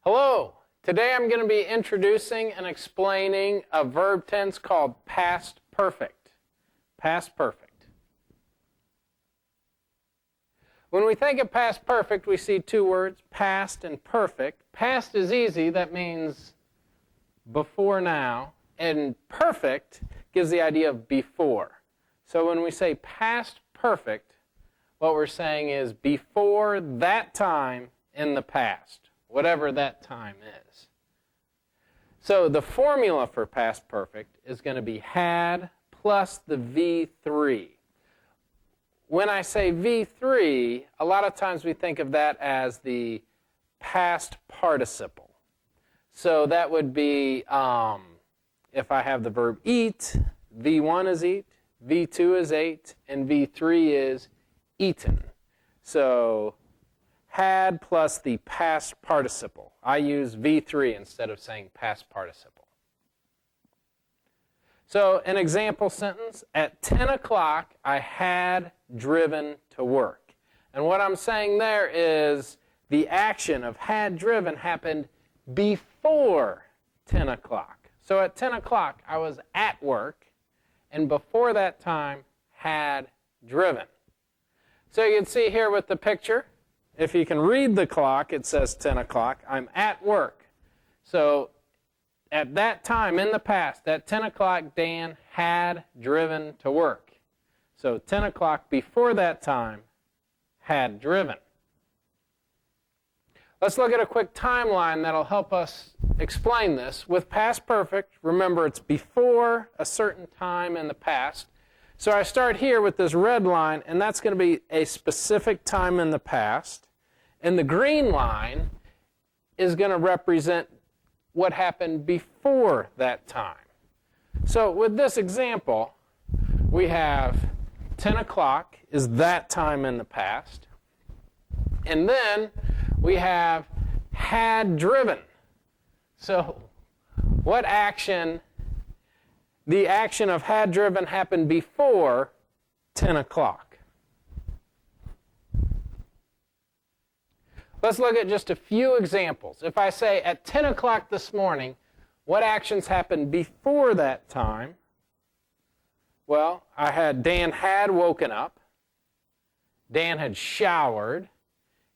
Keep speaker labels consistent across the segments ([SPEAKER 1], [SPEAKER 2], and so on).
[SPEAKER 1] Hello. Today I'm going to be introducing and explaining a verb tense called past perfect. Past perfect. When we think of past perfect, we see two words, past and perfect. Past is easy. That means before now. And perfect gives the idea of before. So when we say past perfect, what we're saying is before that time in the past, whatever that time is. So the formula for past perfect is going to be had plus the V3. When I say V3, a lot of times we think of that as the past participle. So that would be, if I have the verb eat, V1 is eat, V2 is ate, and V3 is eaten. So had plus the past participle. I use V3 instead of saying past participle. So an example sentence, at 10 o'clock I had driven to work. And what I'm saying there is the action of had driven happened before 10 o'clock. So at 10 o'clock I was at work, and before that time had driven. So you can see here with the picture, if you can read the clock, it says 10 o'clock. I'm at work. So at that time in the past, at 10 o'clock, Dan had driven to work. So 10 o'clock before that time had driven. Let's look at a quick timeline that'll help us explain this. With past perfect, remember it's before a certain time in the past. So I start here with this red line, and that's going to be a specific time in the past. And the green line is going to represent what happened before that time. So with this example, we have 10 o'clock is that time in the past. And then we have had driven. So what action? The action of had driven happened before 10 o'clock. Let's look at just a few examples. If I say at 10 o'clock this morning, what actions happened before that time? Well, Dan had woken up. Dan had showered.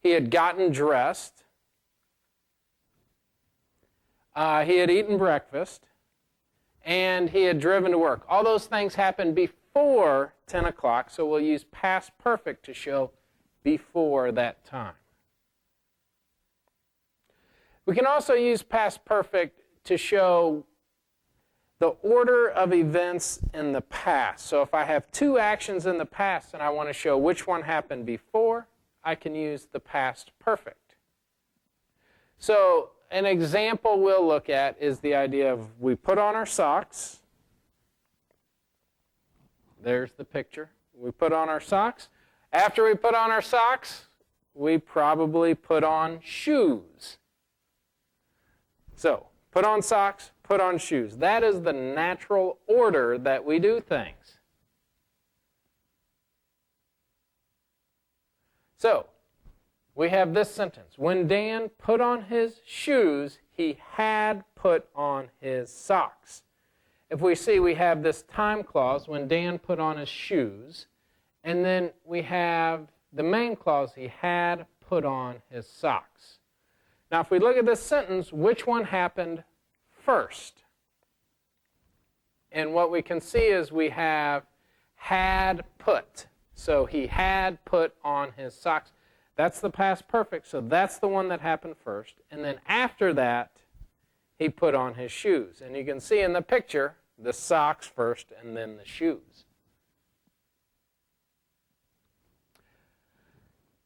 [SPEAKER 1] He had gotten dressed. He had eaten breakfast. And he had driven to work. All those things happened before 10 o'clock, so we'll use past perfect to show before that time. We can also use past perfect to show the order of events in the past. So if I have two actions in the past and I want to show which one happened before, I can use the past perfect. So an example we'll look at is the idea of we put on our socks. There's the picture. We put on our socks. After we put on our socks, we probably put on shoes. So, put on socks, put on shoes. That is the natural order that we do things. So, we have this sentence. When Dan put on his shoes, he had put on his socks. If we see, we have this time clause, when Dan put on his shoes, and then we have the main clause, he had put on his socks. Now, if we look at this sentence, which one happened first? And what we can see is we have had put. So he had put on his socks. That's the past perfect, so that's the one that happened first. And then after that, he put on his shoes. And you can see in the picture, the socks first and then the shoes.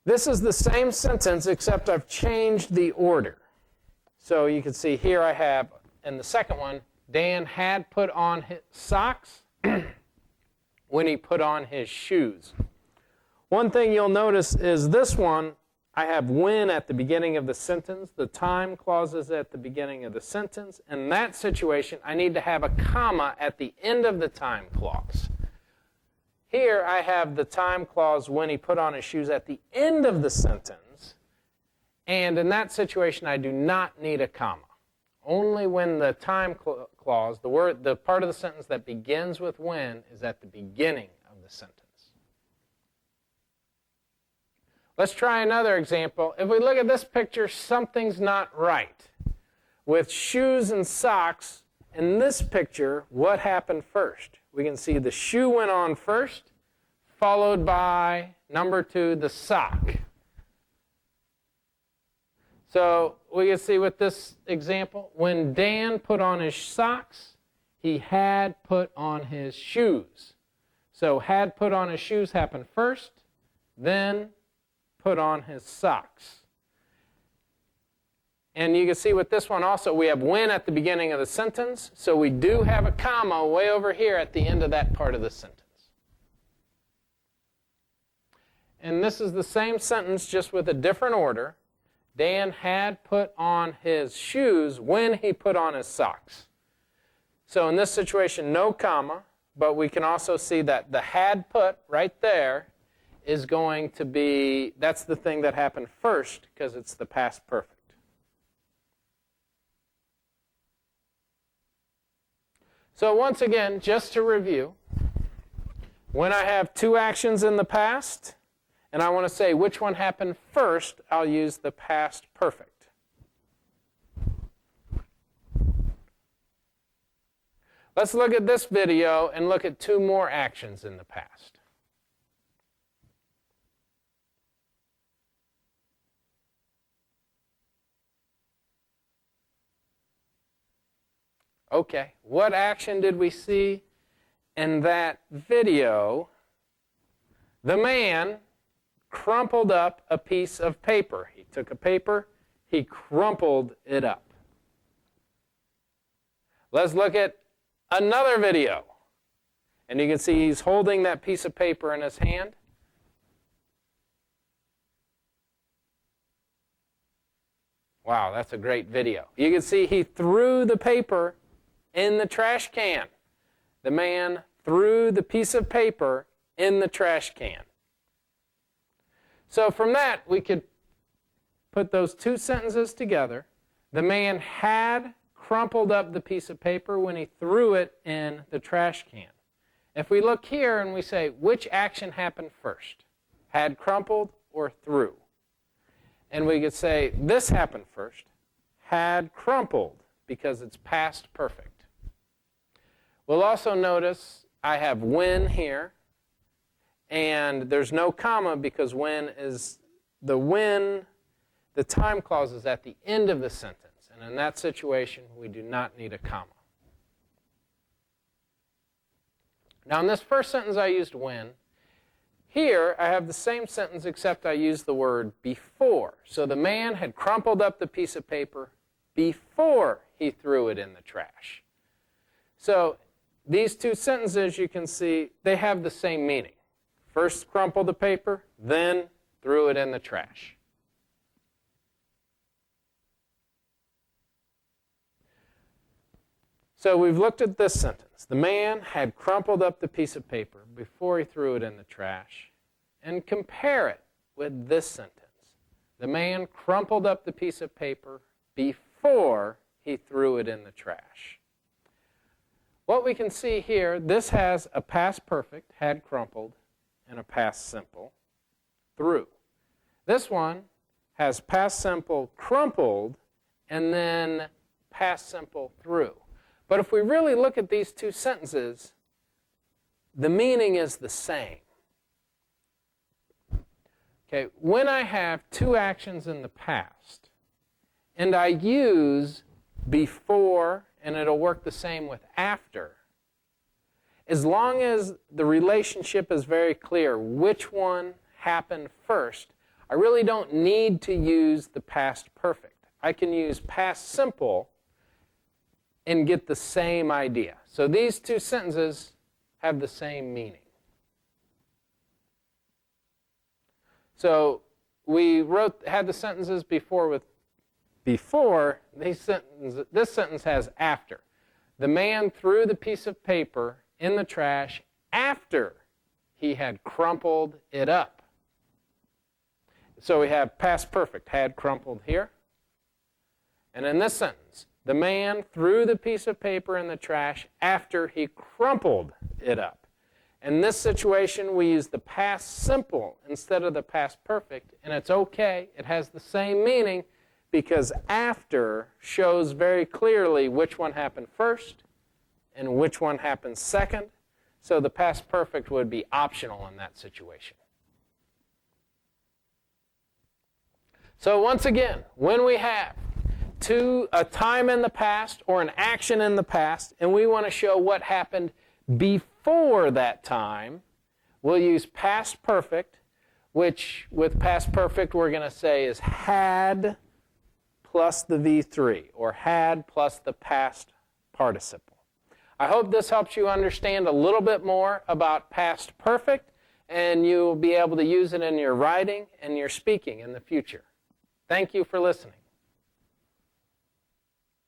[SPEAKER 1] This is the same sentence, except I've changed the order. So you can see here I have, in the second one, Dan had put on his socks when he put on his shoes. One thing you'll notice is this one, I have when at the beginning of the sentence. The time clause is at the beginning of the sentence. In that situation, I need to have a comma at the end of the time clause. Here I have the time clause when he put on his shoes at the end of the sentence, And in that situation, I do not need a comma. Only when the time clause, the part of the sentence that begins with when, is at the beginning of the sentence. Let's try another example. If we look at this picture, something's not right. With shoes and socks, in this picture, what happened first? We can see the shoe went on first, followed by, number 2, the sock. So we can see with this example, when Dan put on his socks, he had put on his shoes. So had put on his shoes happened first, then put on his socks. And you can see with this one also, we have when at the beginning of the sentence, so we do have a comma way over here at the end of that part of the sentence. And this is the same sentence, just with a different order. Dan had put on his shoes when he put on his socks. So in this situation, no comma, but we can also see that the had put right there is going to be, that's the thing that happened first because it's the past perfect. So once again, just to review, when I have two actions in the past, and I want to say which one happened first, I'll use the past perfect. Let's look at this video and look at two more actions in the past. Okay, what action did we see in that video? The man crumpled up a piece of paper. He took a paper, he crumpled it up. Let's look at another video. And you can see he's holding that piece of paper in his hand. Wow, that's a great video. You can see he threw the paper in the trash can. The man threw the piece of paper in the trash can. So from that, we could put those two sentences together. The man had crumpled up the piece of paper when he threw it in the trash can. If we look here and we say, which action happened first? Had crumpled or threw? And we could say, this happened first. Had crumpled, because it's past perfect. We'll also notice I have when here, and there's no comma because when is the time clause is at the end of the sentence. And in that situation, we do not need a comma. Now in this first sentence I used when. Here I have the same sentence except I used the word before. So the man had crumpled up the piece of paper before he threw it in the trash. So these two sentences, you can see, they have the same meaning. First crumpled the paper, then threw it in the trash. So we've looked at this sentence. The man had crumpled up the piece of paper before he threw it in the trash. And compare it with this sentence. The man crumpled up the piece of paper before he threw it in the trash. What we can see here, this has a past perfect, had crumpled, and a past simple, threw. This one has past simple, crumpled, and then past simple, threw. But if we really look at these two sentences, the meaning is the same. Okay, when I have two actions in the past, and I use before, and it'll work the same with after, as long as the relationship is very clear which one happened first, I really don't need to use the past perfect. I can use past simple and get the same idea. So these two sentences have the same meaning. So we had the sentences before with before. This sentence has after. The man threw the piece of paper in the trash after he had crumpled it up. So we have past perfect, had crumpled here. And in this sentence, the man threw the piece of paper in the trash after he crumpled it up. In this situation, we use the past simple instead of the past perfect, and it's okay. It has the same meaning because after shows very clearly which one happened first and which one happened second. So the past perfect would be optional in that situation. So once again, when we have a time in the past or an action in the past, and we want to show what happened before that time, we'll use past perfect, which with past perfect we're going to say is had plus the V3, or had plus the past participle. I hope this helps you understand a little bit more about past perfect, and you'll be able to use it in your writing and your speaking in the future. Thank you for listening.